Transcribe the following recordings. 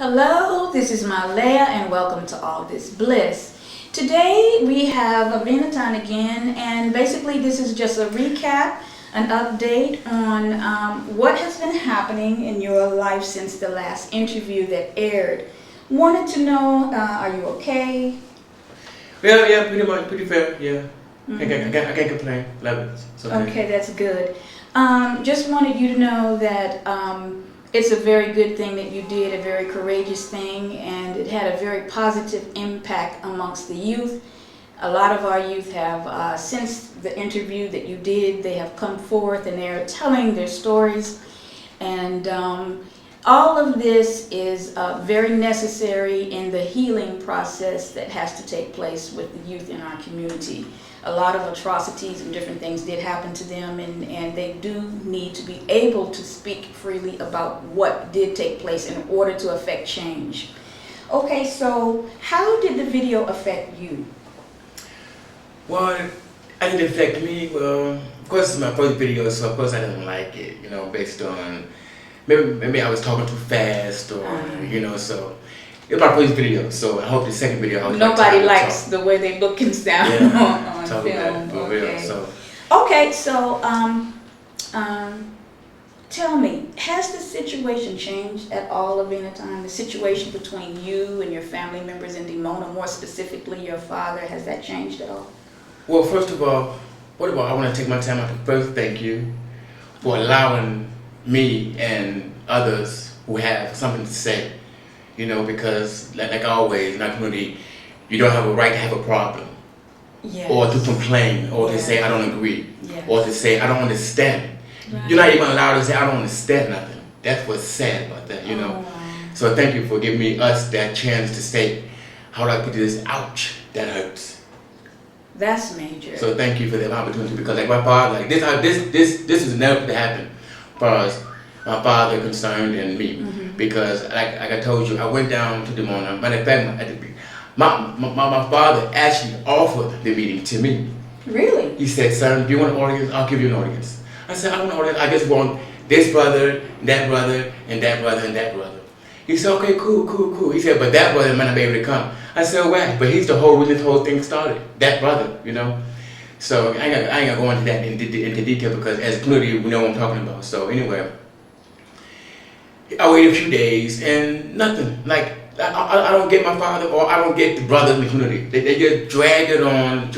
Hello, this is Malaya and welcome to All This Bliss. Today we have Aveenatan again, and basically this is just a recap, an update on what has been happening in your life since the last interview that aired. Wanted to know, are you okay? Yeah, pretty much, pretty fair, yeah. I can't complain, love it. It's okay. Okay, that's good. Just wanted you to know that it's a very good thing that you did, a very courageous thing, and it had a very positive impact amongst the youth. A lot of our youth have, since the interview that you did, they have come forth and they're telling their stories. And all of this is very necessary in the healing process that has to take place with the youth in our community. A lot of atrocities and different things did happen to them, and they do need to be able to speak freely about what did take place in order to affect change. Okay, so how did the video affect you? Well, it didn't affect me. Well, of course, it's my first video, so of course I didn't like it, based on maybe I was talking too fast or, so. It was my first video, so I hope the second video. Nobody likes the way they look and sound on film. Okay, so tell me, has the situation changed at all, Aveenatan? The situation between you and your family members in Dimona, more specifically your father, has that changed at all? Well, first of all, I want to take my time out to first thank you for allowing me and others who have something to say. Because like always in our community, you don't have a right to have a problem, or to complain, or to say I don't agree, or to say I don't understand. Right. You're not even allowed to say I don't understand nothing. That's what's sad about that, So thank you for giving us that chance to say, how do I put this? Ouch, that hurts. That's major. So thank you for that opportunity, because like my father, this was never to happen, as far as my father concerned and me. Because like I told you, I went down to Dimona. Matter of fact, my father actually offered the meeting to me. Really? He said, "Son, do you want an audience? I'll give you an audience." I said, "I don't want an audience. I just want this brother, that brother, and that brother, and that brother." He said, "Okay, cool. He said, "But that brother might not be able to come." I said, "Why?" But he's the whole reason this whole thing started. That brother, So I ain't gonna go into that into detail, because as a community, we know what I'm talking about. So anyway, I waited a few days and nothing. Like I don't get my father, or I don't get the brothers in the community. They just drag it on,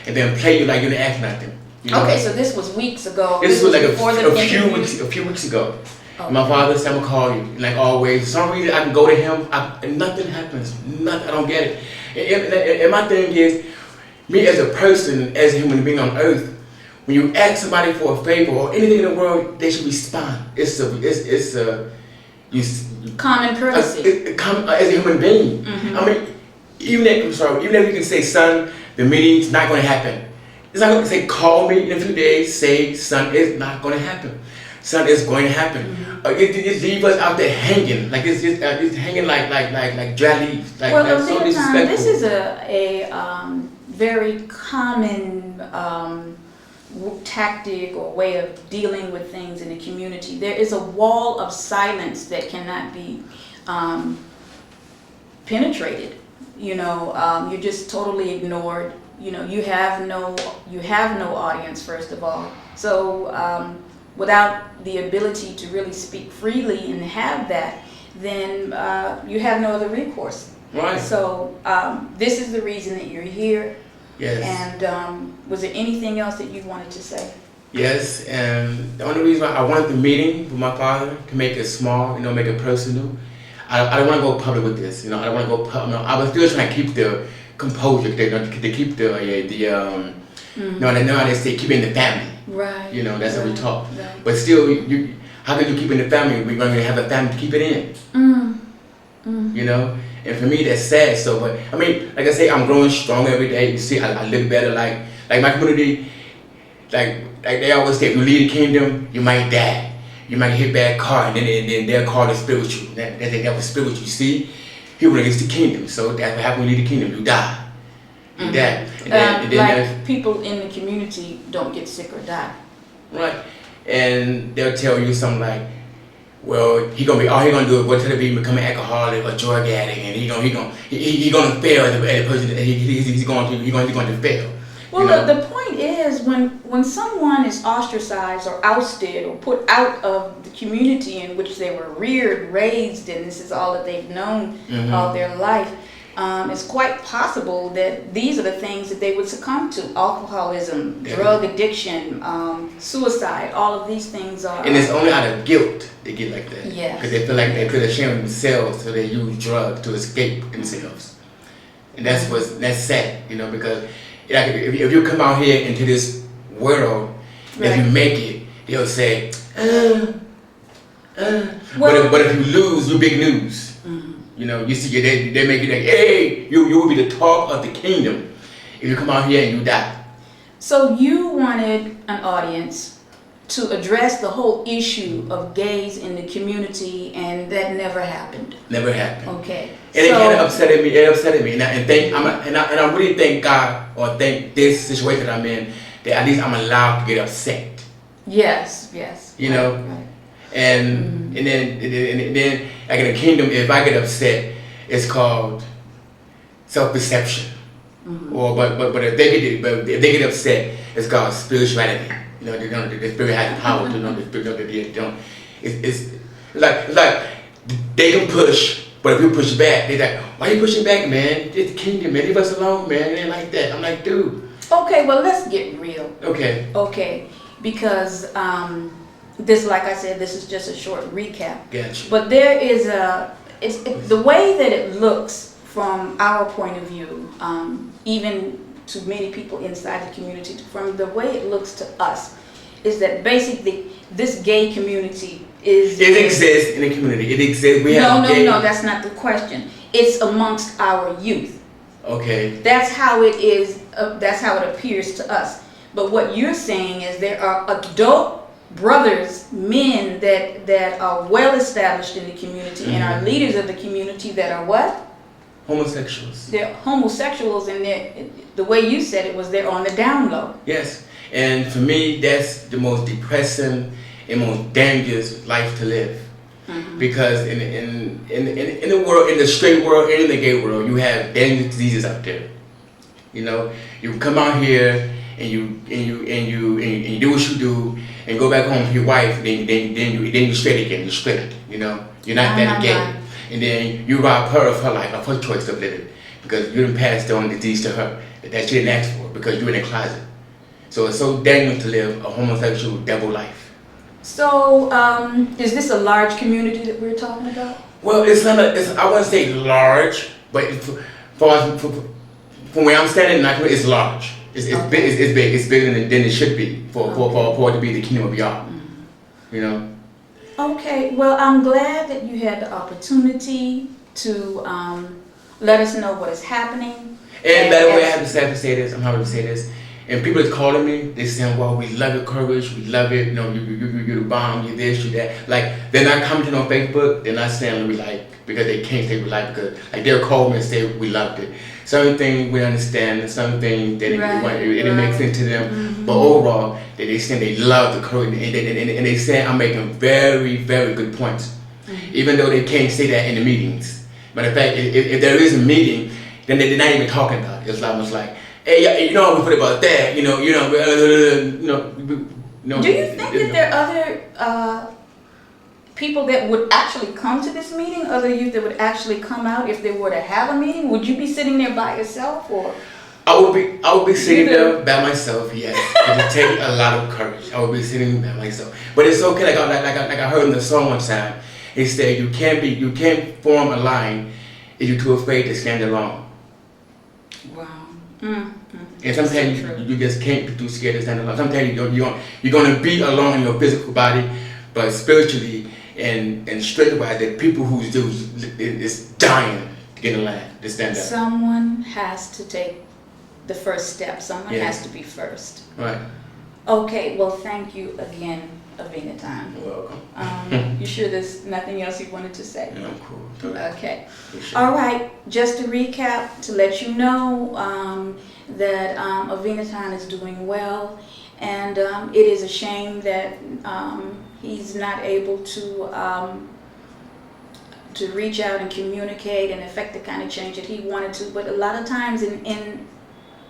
and then play you like you didn't ask nothing. Okay, so this was weeks ago. This was like a few weeks ago. Okay. My father said, "I'm gonna call you." And like always, for some reason I can go to him, and nothing happens. Nothing. I don't get it. And my thing is, me as a person, as a human being on earth, when you ask somebody for a favor or anything in the world, they should respond. It's common courtesy. As a human being. I mean, even if you can say, "Son, the meeting's not going to happen." It's not going to say, "Call me in a few days." Say, "Son, it's not going to happen." Son, it's going to happen. It just leave us out there hanging, like it's hanging like dry leaves. That's so disrespectful. This is a very common tactic or way of dealing with things in the community. There is a wall of silence that cannot be penetrated. You're just totally ignored. You have no audience, first of all. So without the ability to really speak freely and have that, then you have no other recourse. Right. So this is the reason that you're here. Yes. And was there anything else that you wanted to say? Yes, and the only reason why I wanted the meeting with my father to make it small, make it personal. I don't want to go public with this. I don't want to go public. I was still trying to keep the composure, to keep the they say keep it in the family. Right. That's how we talk. Right. But still, how can you keep it in the family? We're going to have a family to keep it in. And for me, that's sad. So, but I mean, like I say, I'm growing strong every day. You see, I live better. Like my community, like they always say, if you leave the kingdom, you might die. You might hit a bad car, and then they'll call it spiritual. That was spiritual. You see, people against the kingdom. So that's what happens when you leave the kingdom. You die. You die. And then people in the community don't get sick or die. Right. And they'll tell you something like, well, all he gonna do is go to the beach, become an alcoholic or drug addict, and he gonna fail as a person. He's going to fail. Well, you know? the point is when someone is ostracized or ousted or put out of the community in which they were reared, raised, and this is all that they've known all their life, it's quite possible that these are the things that they would succumb to: alcoholism, drug addiction, suicide. All of these things are. And it's only out of guilt they get like that. Yes. Because they feel like they feel ashamed of themselves, so they use drugs to escape themselves. And that's sad, you know, because like if you come out here into this world, if you make it, they'll say, but if you lose, you're big news. You know, you see, they make it like, hey, you will be the talk of the kingdom if you come out here and you die. So you wanted an audience to address the whole issue of gays in the community, and that never happened. Never happened. Okay. And it kind of upset me. It upset me, and I really thank God, or thank this situation that I'm in, that at least I'm allowed to get upset. Yes. You know. Right. And then like in the kingdom, if I get upset, it's called self-perception. Or but if they get upset, it's called spirituality. You know, the spirit has the power to know the spirit that they don't. It's like they can push, but if you push back, they're like, why you pushing back, man? It's the kingdom, man. Leave us alone, man. It ain't like that. I'm like, dude. Okay, well, let's get real. Okay. Because this, like I said, this is just a short recap. Gotcha. But there is the way that it looks from our point of view, even to many people inside the community, from the way it looks to us, is that basically this gay community is... It exists in the community. It exists. No, that's not the question. It's amongst our youth. Okay. That's how it is. That's how it appears to us. But what you're saying is there are adult brothers, men that are well established in the community and are leaders of the community that are what? Homosexuals. They're homosexuals, and the way you said it was they're on the down low. Yes, and for me, that's the most depressing and most dangerous life to live. Because in the world, in the straight world and in the gay world, you have dangerous diseases out there. You know, you come out here and you do what you do and go back home to your wife. Then you straight again. You're straight. You know, you're not that gay. And then you rob her of her life, of her choice of living, because you didn't pass on the disease to her that she didn't ask for, because you're in a closet. So it's so dangerous to live a homosexual double life. So, is this a large community that we're talking about? Well, it's not. I wouldn't say large, but from where I'm standing, it's large. It's big. It's bigger than it should be for it to be the kingdom of God. You know. Okay, well, I'm glad that you had the opportunity to let us know what is happening. And by the way, I have to say this. I'm happy to say this. And people is calling me. They saying, "Well, we love your courage. We love it. You know, you're the bomb. You're this. You're that." Like, they're not commenting on Facebook. They're not saying we like, because they can't say we like, because like they'll call me and say we loved it. Some things we understand, and some things that it makes sense to them. But overall, they say they love the courage, and they say I'm making very, very good points, even though they can't say that in the meetings. Matter of fact, if there is a meeting, then they're not even talking about it. It's almost like, hey, you know, we put about that, you know. Do you think that there are other people that would actually come to this meeting, other youth that would actually come out if they were to have a meeting? Would you be sitting there by yourself, or? I would be sitting there by myself. Yes, it would take a lot of courage. I would be sitting by myself, but it's okay. Like I heard in the song one time, it said you can't form a line if you're too afraid to stand alone. Wow. And sometimes you just can't be too scared to stand alone. Sometimes you're going to be alone in your physical body, but spiritually and strength-wise, that people who is dying to get in line, to stand up. Someone has to take the first step. Someone has to be first. Right. Okay, well, thank you again, Aveenatan. You're welcome. You sure there's nothing else you wanted to say? No, I'm cool. Okay. Sure. All right, just to recap, to let you know that Aveenatan is doing well, and it is a shame that he's not able to reach out and communicate and affect the kind of change that he wanted to. But a lot of times in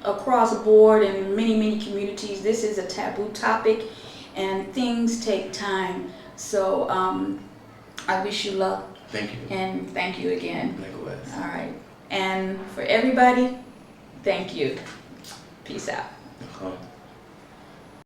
across the board in many communities, this is a taboo topic and things take time. So I wish you luck. Thank you. And thank you again. Likewise. All right. And for everybody, thank you. Peace out. Uh-huh.